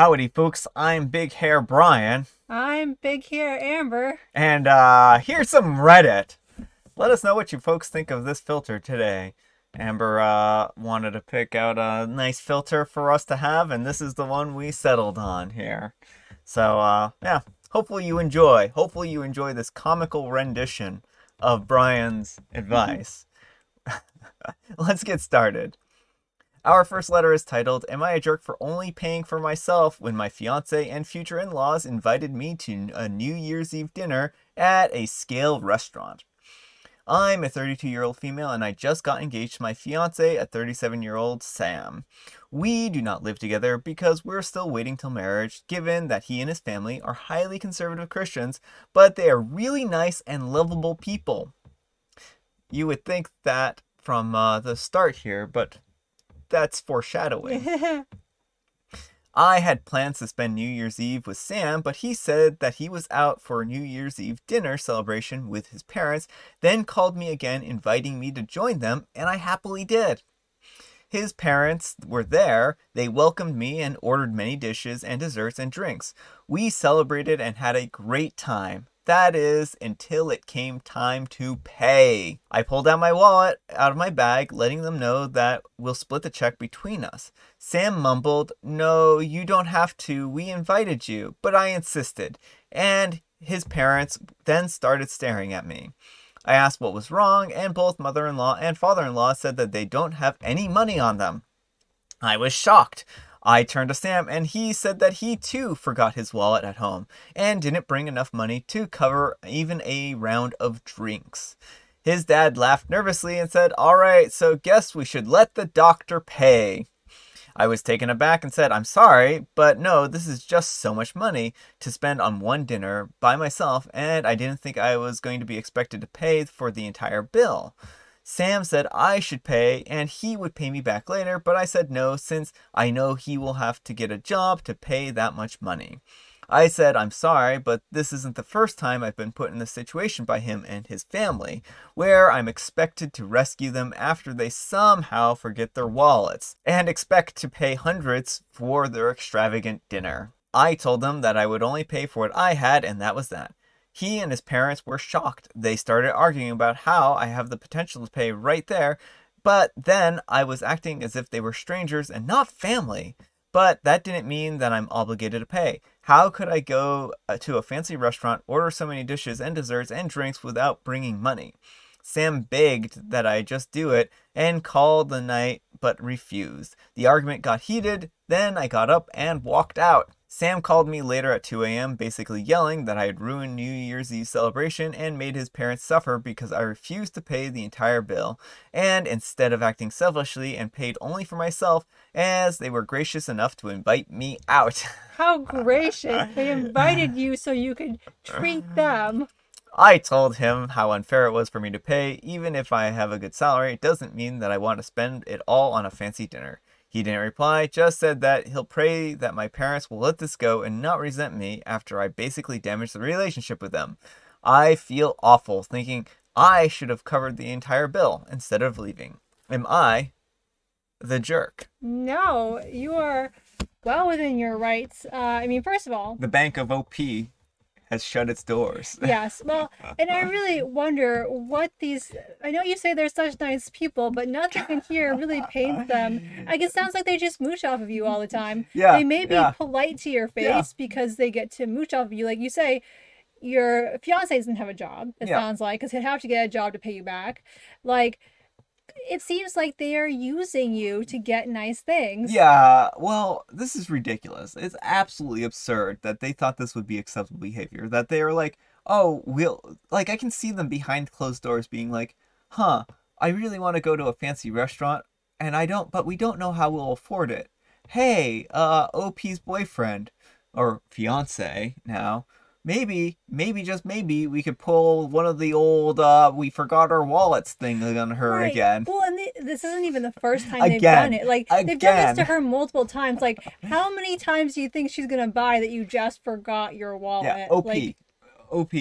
Howdy, folks. I'm Big Hair Brian, I'm Big Hair Amber. and here's some Reddit. Let us know what you folks think of this filter today. Amber wanted to pick out a nice filter for us to have, and this is the one we settled on here. So, yeah, hopefully you enjoy. Hopefully you enjoy this comical rendition of Brian's advice. Let's get started. Our first letter is titled, Am I a jerk for only paying for myself when my fiance and future in-laws invited me to a New Year's Eve dinner at a scale restaurant? I'm a 32-year-old female and I just got engaged to my fiance, a 37-year-old Sam. We do not live together because we're still waiting till marriage, given that he and his family are highly conservative Christians, but they are really nice and lovable people. You would think that from the start here, but that's foreshadowing. I had plans to spend New Year's Eve with Sam, but he said that he was out for a New Year's Eve dinner celebration with his parents, then called me again inviting me to join them, and I happily did. His parents were there, they welcomed me and ordered many dishes and desserts and drinks. We celebrated and had a great time. That is, until it came time to pay. I pulled out my wallet out of my bag, letting them know that we'll split the check between us. Sam mumbled, No, you don't have to. We invited you. But I insisted. And his parents then started staring at me. I asked what was wrong, and both mother-in-law and father-in-law said that they don't have any money on them. I was shocked. I turned to Sam and he said that he too forgot his wallet at home and didn't bring enough money to cover even a round of drinks. His dad laughed nervously and said, All right, so guess we should let the doctor pay. I was taken aback and said, I'm sorry, but no, this is just so much money to spend on one dinner by myself, and I didn't think I was going to be expected to pay for the entire bill. Sam said I should pay and he would pay me back later, but I said no since I know he will have to get a job to pay that much money. I said I'm sorry, but this isn't the first time I've been put in this situation by him and his family, where I'm expected to rescue them after they somehow forget their wallets, and expect to pay hundreds for their extravagant dinner. I told them that I would only pay for what I had, and that was that. He and his parents were shocked. They started arguing about how I have the potential to pay right there, but then I was acting as if they were strangers and not family. But that didn't mean that I'm obligated to pay. How could I go to a fancy restaurant, order so many dishes and desserts and drinks without bringing money? Sam begged that I just do it and called the night, but refused. The argument got heated, then I got up and walked out. Sam called me later at 2 a.m. basically yelling that I had ruined New Year's Eve celebration and made his parents suffer because I refused to pay the entire bill, and instead of acting selfishly and paid only for myself, as they were gracious enough to invite me out. How gracious. They invited you so you could treat them. I told him how unfair it was for me to pay. Even if I have a good salary, it doesn't mean that I want to spend it all on a fancy dinner. He didn't reply, just said that he'll pray that my parents will let this go and not resent me after I basically damaged the relationship with them. I feel awful, thinking I should have covered the entire bill instead of leaving. Am I the jerk? No, you are well within your rights. First of all, The Bank of OP has shut its doors. yes. Well, and I really wonder what these. I know you say they're such nice people, but nothing in here really paints them. Like it sounds like they just mooch off of you all the time. Yeah, They may be yeah. polite to your face Yeah. because they get to mooch off of you. Like you say, your fiance doesn't have a job. It Yeah. sounds like because he'd have to get a job to pay you back. Like it seems like they are using you to get nice things. Yeah, well, this is ridiculous. It's absolutely absurd that they thought this would be acceptable behavior. That they were like, oh, I can see them behind closed doors being like, I really want to go to a fancy restaurant, and but we don't know how we'll afford it. Hey, OP's boyfriend, or fiance now, just maybe we could pull one of the old, we forgot our wallets thing on her Right. again. Well, and this isn't even the first time they've Again. done it. Like they've done this to Again. her multiple times. Like how many times do you think she's gonna buy that you just forgot your wallet? Yeah, OP. Like OP.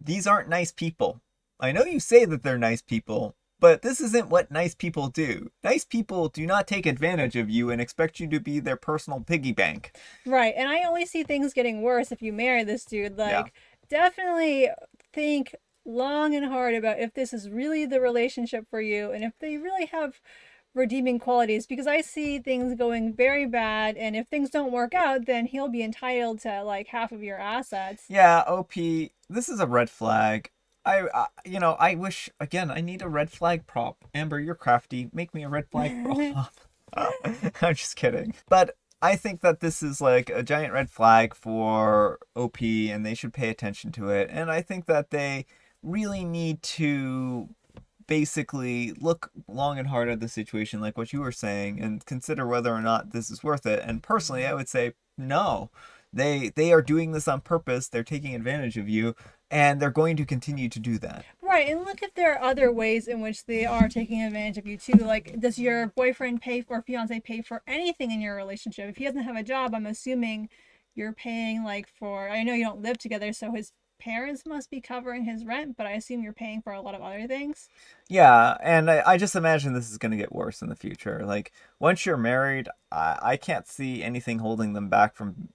These aren't nice people. I know you say that they're nice people, But this isn't what nice people do. Nice people do not take advantage of you and expect you to be their personal piggy bank. Right. And I always see things getting worse if you marry this dude. Like, Yeah. definitely think long and hard about if this is really the relationship for you and if they really have redeeming qualities, because I see things going very bad, and if things don't work out, then he'll be entitled to like half of your assets. Yeah, OP, this is a red flag. I wish, again, I need a red flag prop. Amber, you're crafty. Make me a red flag prop. I'm just kidding. But I think that this is like a giant red flag for OP, and they should pay attention to it. And I think that they really need to basically look long and hard at the situation, like what you were saying, and consider whether or not this is worth it. And personally, I would say no. They are doing this on purpose. They're taking advantage of you, and they're going to continue to do that. Right, and look if there are other ways in which they are taking advantage of you too. Like, does your boyfriend pay for, or fiance pay for anything in your relationship? If he doesn't have a job, I'm assuming you're paying like for, I know you don't live together, so his parents must be covering his rent, but I assume you're paying for a lot of other things. Yeah, and I just imagine this is going to get worse in the future. Like, once you're married, I can't see anything holding them back from,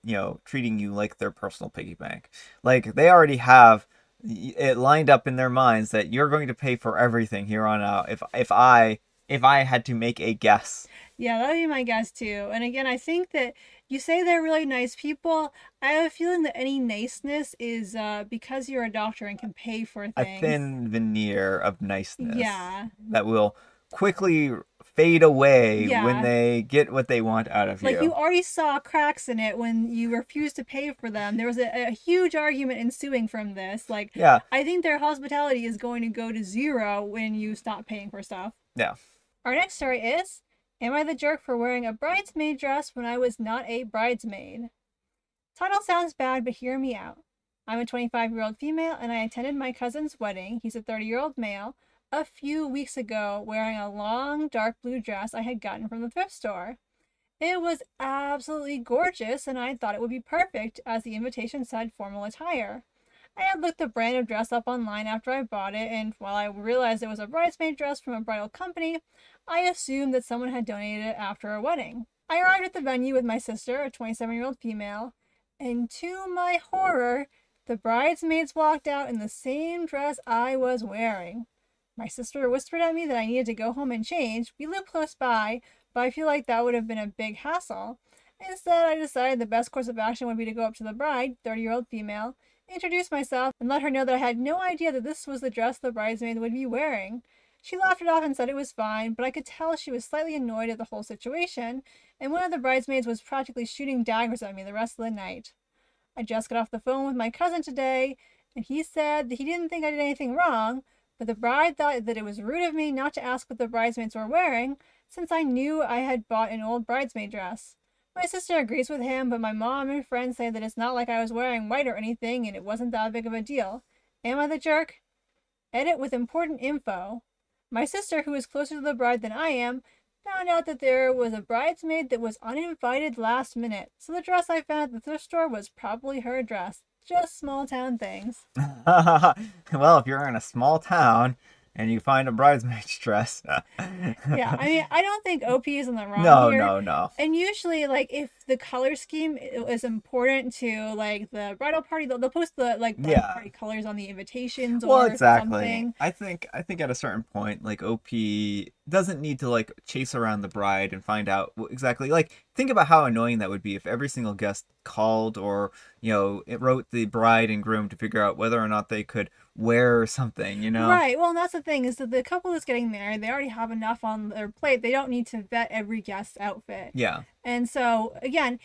treating you like their personal piggy bank. Like, they already have it lined up in their minds that you're going to pay for everything here on out. If I had to make a guess. Yeah, that would be my guess too. And again, I think that you say they're really nice people. I have a feeling that any niceness is because you're a doctor and can pay for things. A thin veneer of niceness. Yeah. That will quickly fade away Yeah. when they get what they want out of you. Like, you already saw cracks in it when you refused to pay for them. There was a huge argument ensuing from this. Like, Yeah. I think their hospitality is going to go to zero when you stop paying for stuff. Yeah. Our next story is, am I the jerk for wearing a bridesmaid dress when I was not a bridesmaid? Title sounds bad, but hear me out. I'm a 25-year-old female, and I attended my cousin's wedding, he's a 30-year-old male, a few weeks ago wearing a long dark blue dress I had gotten from the thrift store. It was absolutely gorgeous, and I thought it would be perfect, as the invitation said formal attire. I had looked the brand of dress up online after I bought it, and while I realized it was a bridesmaid dress from a bridal company, I assumed that someone had donated it after a wedding. I arrived at the venue with my sister, a 27-year-old female, and to my horror, the bridesmaids walked out in the same dress I was wearing. My sister whispered at me that I needed to go home and change. We live close by, but I feel like that would have been a big hassle. Instead, I decided the best course of action would be to go up to the bride, 30-year-old female, introduce myself, and let her know that I had no idea that this was the dress the bridesmaid would be wearing. She laughed it off and said it was fine, but I could tell she was slightly annoyed at the whole situation, and one of the bridesmaids was practically shooting daggers at me the rest of the night. I just got off the phone with my cousin today, and he said that he didn't think I did anything wrong, but the bride thought that it was rude of me not to ask what the bridesmaids were wearing, since I knew I had bought an old bridesmaid dress. My sister agrees with him, but my mom and friends say that it's not like I was wearing white or anything, and it wasn't that big of a deal. Am I the jerk? Edit with important info. My sister, who is closer to the bride than I am, found out that there was a bridesmaid that was uninvited last minute, so the dress I found at the thrift store was probably her dress. Just small town things. Well, if you're in a small town and you find a bridesmaid's dress. Yeah, I mean, I don't think OP is in the wrong here. No. And usually, like, if the color scheme is important to, like, the bridal party, they'll post the, like, bridal party colors on the invitations or something. I think at a certain point, like, OP doesn't need to, like, chase around the bride and find out exactly, like, think about how annoying that would be if every single guest called or, it wrote the bride and groom to figure out whether or not they could wear something, Right. Well, and that's the thing, is that the couple that's getting married, they already have enough on their plate. They don't need to vet every guest's outfit. Yeah. And so, again,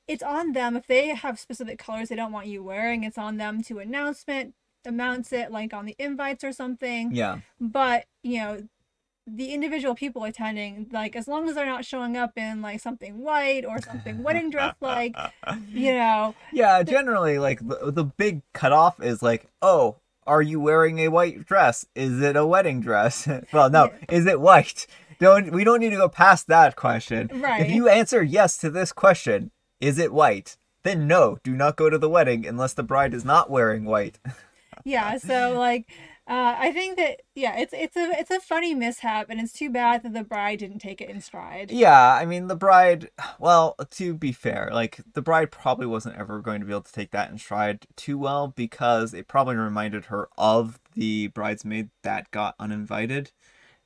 it's on them. If they have specific colors they don't want you wearing, it's on them to announce it, like, on the invites or something. Yeah. But, the individual people attending, like, as long as they're not showing up in, like, something white or something wedding dress, like, Yeah, generally, like, the big cutoff is, like, oh, are you wearing a white dress? Is it a wedding dress? Well, no, is it white? We don't need to go past that question. Right. If you answer yes to this question, is it white? Then no, do not go to the wedding unless the bride is not wearing white. Yeah, so, like, I think that yeah, it's a funny mishap, and it's too bad that the bride didn't take it in stride. Yeah, I mean, the bride, well, to be fair, like, the bride probably wasn't ever going to be able to take that in stride too well because it probably reminded her of the bridesmaid that got uninvited.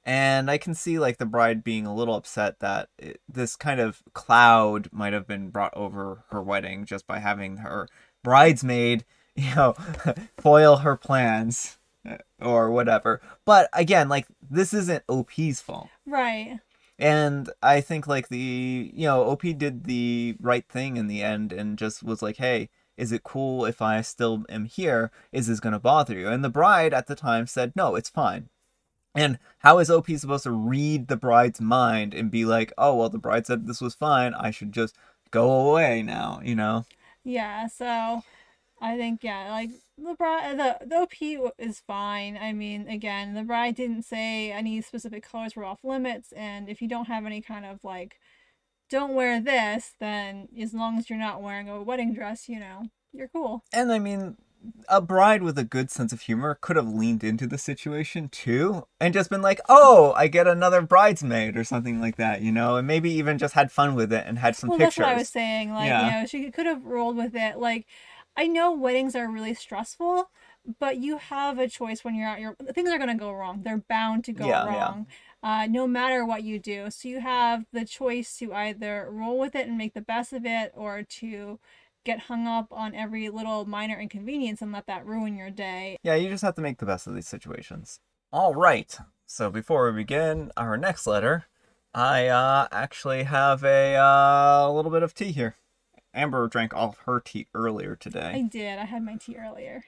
And I can see, like, the bride being a little upset that this kind of cloud might have been brought over her wedding just by having her bridesmaid, foil her plans or whatever. But again, like, this isn't OP's fault. Right. And I think like OP did the right thing in the end and just was like, hey, is it cool if I still am here? Is this going to bother you? And the bride at the time said, no, it's fine. And how is OP supposed to read the bride's mind and be like, oh, well, the bride said this was fine. I should just go away now, you know? Yeah, so I think yeah, like the bride, the OP is fine. I mean, again, the bride didn't say any specific colors were off limits, and if you don't have any kind of like, don't wear this, then as long as you're not wearing a wedding dress, you're cool. And I mean, a bride with a good sense of humor could have leaned into the situation too and just been like, oh, I get another bridesmaid or something like that, and maybe even just had fun with it and had some Well, pictures. that's what I was saying. Like, Yeah. she could have rolled with it. Like, I know weddings are really stressful, but you have a choice when you're out. Things are gonna go wrong. They're bound to go Yeah, wrong, no matter what you do. So you have the choice to either roll with it and make the best of it, or to get hung up on every little minor inconvenience and let that ruin your day. Yeah, you just have to make the best of these situations. All right. So before we begin our next letter, I actually have a little bit of tea here. Amber drank all of her tea earlier today. I did. I had my tea earlier.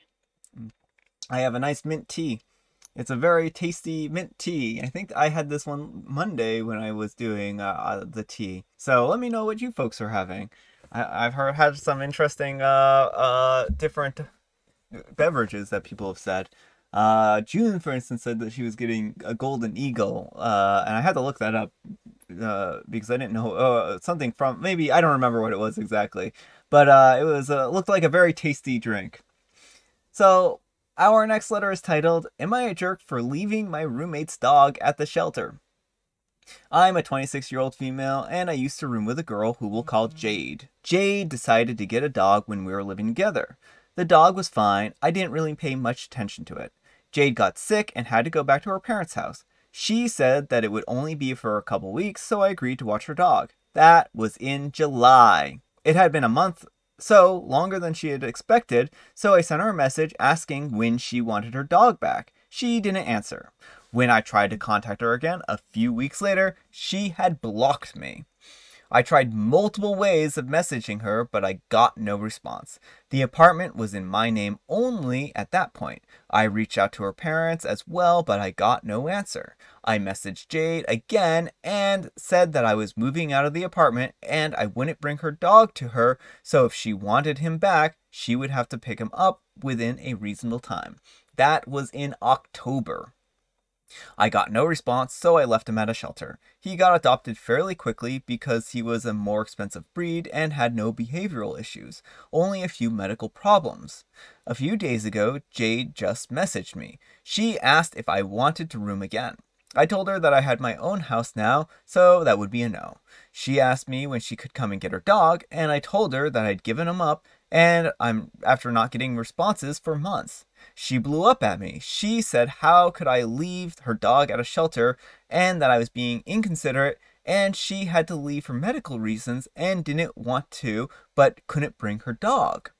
I have a nice mint tea. It's a very tasty mint tea. I think I had this one Monday when I was doing the tea. So let me know what you folks are having. I've had some interesting different beverages that people have said. June, for instance, said that she was getting a golden eagle, and I had to look that up because I didn't know something from, maybe, I don't remember what it was exactly, but it was looked like a very tasty drink. So our next letter is titled, Am I a Jerk for Leaving My Roommate's Dog at the Shelter? I'm a 26-year-old female, and I used to room with a girl who we'll call Jade. Jade decided to get a dog when we were living together. The dog was fine. I didn't really pay much attention to it. Jade got sick and had to go back to her parents' house. She said that it would only be for a couple weeks, so I agreed to watch her dog. That was in July. It had been a month, so longer than she had expected, so I sent her a message asking when she wanted her dog back. She didn't answer. When I tried to contact her again a few weeks later, she had blocked me. I tried multiple ways of messaging her, but I got no response. The apartment was in my name only at that point. I reached out to her parents as well, but I got no answer. I messaged Jade again and said that I was moving out of the apartment and I wouldn't bring her dog to her, so if she wanted him back, she would have to pick him up within a reasonable time. That was in October. I got no response, so I left him at a shelter. He got adopted fairly quickly because he was a more expensive breed and had no behavioral issues, only a few medical problems. A few days ago, Jade just messaged me. She asked if I wanted to room again. I told her that I had my own house now, so that would be a no. She asked me when she could come and get her dog, and I told her that I'd given him up, and I'm after not getting responses for months. She blew up at me. She said how could I leave her dog at a shelter and that I was being inconsiderate, and she had to leave for medical reasons and didn't want to but couldn't bring her dog.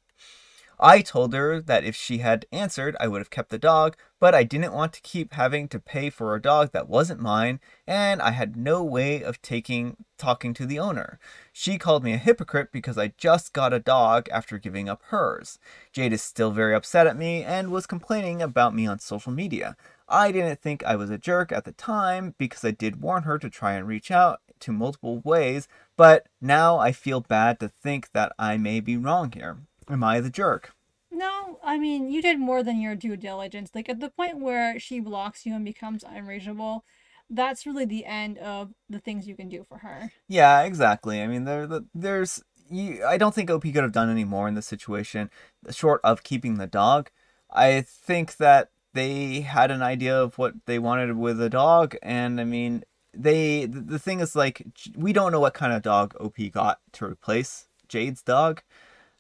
I told her that if she had answered, I would have kept the dog, but I didn't want to keep having to pay for a dog that wasn't mine, and I had no way of talking to the owner. She called me a hypocrite because I just got a dog after giving up hers. Jade is still very upset at me and was complaining about me on social media. I didn't think I was a jerk at the time because I did warn her to try and reach out to multiple ways, but now I feel bad to think that I may be wrong here. Am I the jerk? No, I mean, you did more than your due diligence. Like, at the point where she blocks you and becomes unreachable, that's really the end of the things you can do for her. Yeah, exactly. I mean, I don't think OP could have done any more in this situation, short of keeping the dog. I think that they had an idea of what they wanted with a dog, and I mean, the thing is like we don't know what kind of dog OP got to replace Jade's dog,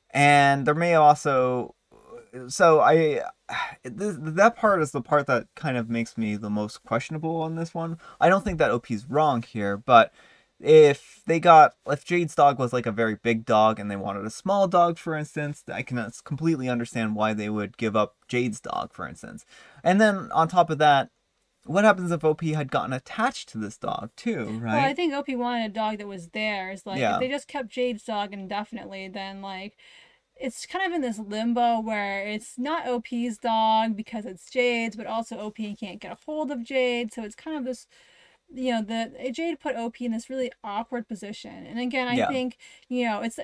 and there may also so I that part is the part that kind of makes me the most questionable on this one. I don't think that OP's wrong here, but if Jade's dog was like a very big dog and they wanted a small dog, for instance, I can completely understand why they would give up Jade's dog, for instance. And then on top of that, what happens if OP had gotten attached to this dog too, right? Well, I think OP wanted a dog that was theirs. Like, if Yeah. they just kept Jade's dog indefinitely, then, like, it's kind of in this limbo where it's not OP's dog because it's Jade's, but also OP can't get a hold of Jade. So it's kind of this, the Jade put OP in this really awkward position. And again, I Yeah. think, it's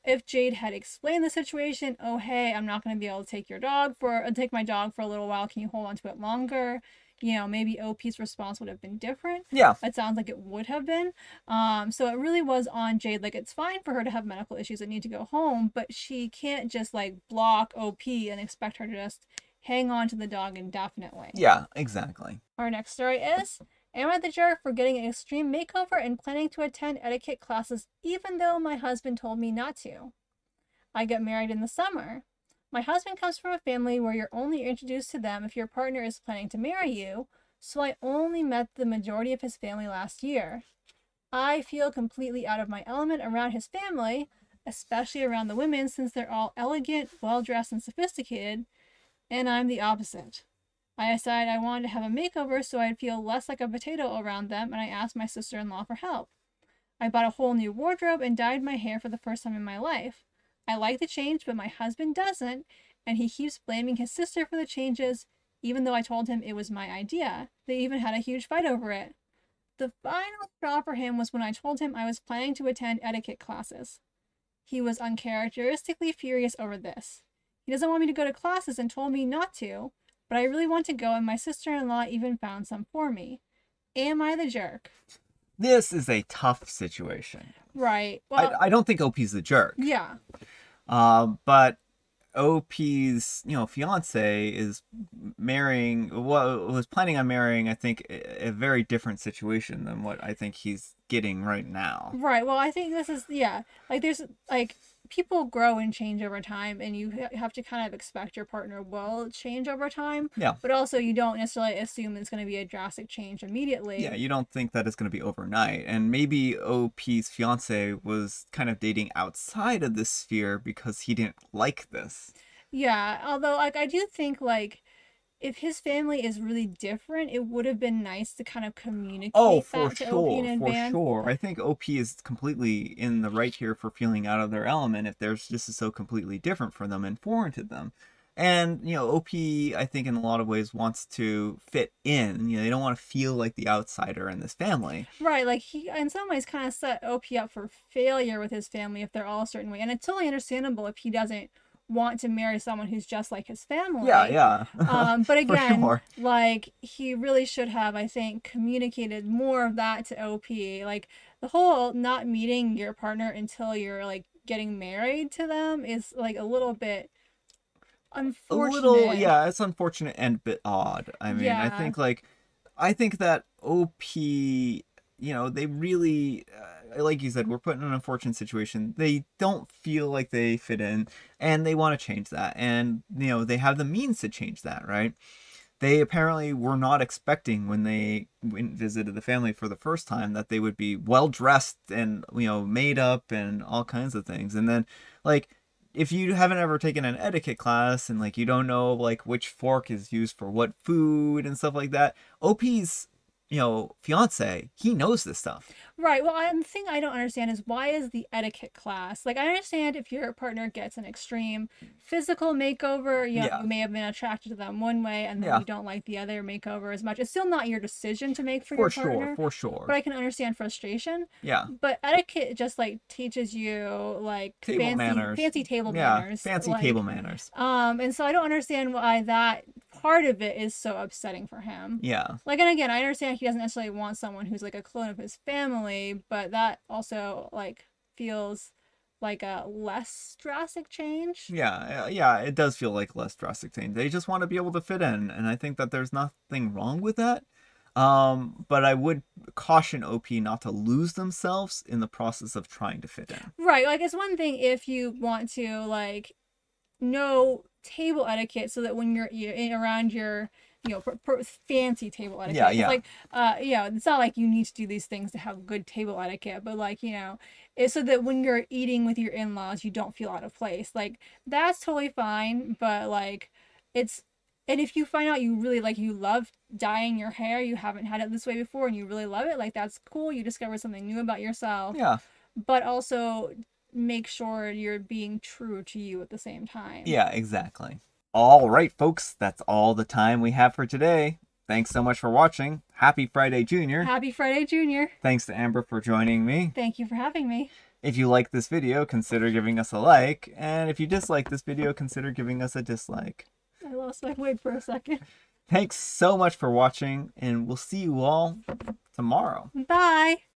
if Jade had explained the situation, oh hey, I'm not going to be able to take my dog for a little while. Can you hold on to it longer? Maybe OP's response would have been different. Yeah. It sounds like it would have been. So it really was on Jade. Like, it's fine for her to have medical issues and need to go home, but she can't just like block OP and expect her to just hang on to the dog indefinitely. Yeah, exactly. Our next story is, am I the jerk for getting an extreme makeover and planning to attend etiquette classes even though my husband told me not to? I got married in the summer. My husband comes from a family where you're only introduced to them if your partner is planning to marry you, so I only met the majority of his family last year. I feel completely out of my element around his family, especially around the women since they're all elegant, well-dressed, and sophisticated, and I'm the opposite. I decided I wanted to have a makeover so I'd feel less like a potato around them, and I asked my sister-in-law for help. I bought a whole new wardrobe and dyed my hair for the first time in my life. I like the change, but my husband doesn't, and he keeps blaming his sister for the changes, even though I told him it was my idea. They even had a huge fight over it. The final straw for him was when I told him I was planning to attend etiquette classes. He was uncharacteristically furious over this. He doesn't want me to go to classes and told me not to, but I really want to go, and my sister-in-law even found some for me. Am I the jerk? This is a tough situation. Right. Well, I don't think OP's the jerk. yeah. But OP's, fiance is was planning on marrying, I think, a very different situation than what I think he's getting right now. Right. Well, I think this is, yeah. Like, there's, like, people grow and change over time, and you have to kind of expect your partner will change over time. Yeah. But also, you don't necessarily assume it's going to be a drastic change immediately. Yeah, you don't think that it's going to be overnight. And maybe OP's fiance was kind of dating outside of this sphere because he didn't like this. Yeah. Although, like, I do think, like, if his family is really different, it would have been nice to kind of communicate that to OP in advance. For sure. I think OP is completely in the right here for feeling out of their element if there's just so completely different for them and foreign to them. And, OP, I think in a lot of ways wants to fit in. They don't want to feel like the outsider in this family. Right, like he, in some ways, kind of set OP up for failure with his family if they're all a certain way. And it's totally understandable if he doesn't want to marry someone who's just like his family. Yeah. But again, sure. like, he really should have, I think, communicated more of that to OP. Like, the whole not meeting your partner until you're, like, getting married to them is, like, a little bit unfortunate. It's unfortunate and a bit odd. I mean, Yeah. I think that OP, they really, like you said, we're put in an unfortunate situation. They don't feel like they fit in, and they want to change that. And, they have the means to change that, right? They apparently were not expecting when they visited the family for the first time that they would be well-dressed and, made up and all kinds of things. And then, like, if you haven't ever taken an etiquette class and, like, you don't know, like, which fork is used for what food and stuff like that, OP's, fiance, he knows this stuff. Right. Well, the thing I don't understand is, why is the etiquette class? Like, I understand if your partner gets an extreme physical makeover, you may have been attracted to them one way and then you don't like the other makeover as much. It's still not your decision to make for your partner. For sure. But I can understand frustration. Yeah. But etiquette just, like, teaches you, like, fancy table manners. Fancy table manners. And so I don't understand why that part of it is so upsetting for him. Yeah. Like, and again, I understand he doesn't necessarily want someone who's, like, a clone of his family, but that also, like, feels like a less drastic change. Yeah, it does feel like less drastic change. They just want to be able to fit in, and I think that there's nothing wrong with that. But I would caution OP not to lose themselves in the process of trying to fit in. Right, like it's one thing if you want to like know table etiquette so that when you're around your fancy table etiquette. Yeah, it's yeah. like it's not like you need to do these things to have good table etiquette, but like it's so that when you're eating with your in-laws you don't feel out of place. Like that's totally fine, but like it's and if you find out you really like you love dyeing your hair, you haven't had it this way before and you really love it, like that's cool. You discovered something new about yourself. Yeah. But also make sure you're being true to you at the same time. Yeah, exactly. All right, folks, that's all the time we have for today. Thanks so much for watching. Happy Friday, Junior. Happy Friday, Junior. Thanks to Amber for joining me. Thank you for having me. If you like this video, consider giving us a like. And if you dislike this video, consider giving us a dislike. I lost my wig for a second. Thanks so much for watching, and we'll see you all tomorrow. Bye.